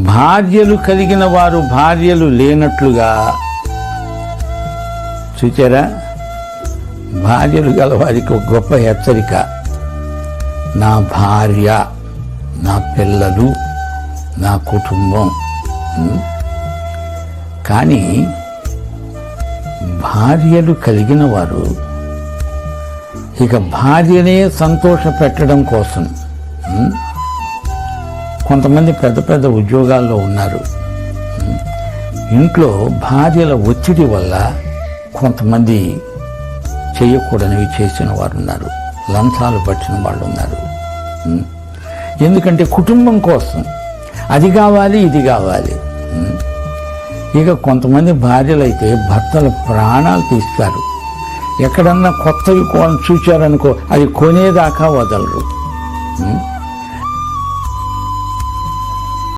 భార్యలు కలిగిన వారు భార్యలు లేనట్లుగా. చూచారా? భార్యలు గల వారికి ఒక గొప్ప హెచ్చరిక. నా భార్య, నా పిల్లలు, నా కుటుంబం. కానీ భార్యలు కలిగిన వారు ఇక భార్యనే సంతోష పెట్టడం కోసం, కొంతమంది పెద్ద పెద్ద ఉద్యోగాల్లో ఉన్నారు. ఇంట్లో భార్యల ఒత్తిడి వల్ల కొంతమంది చేయకూడనివి చేసిన వారు ఉన్నారు, లంచాలు పట్టిన వాళ్ళు ఉన్నారు. ఎందుకంటే కుటుంబం కోసం అది కావాలి, ఇది కావాలి. ఇక కొంతమంది భార్యలైతే భర్తల ప్రాణాలు తీస్తారు. ఎక్కడన్నా కొత్తవి చూచారనుకో, అది కొనేదాకా వదలరు.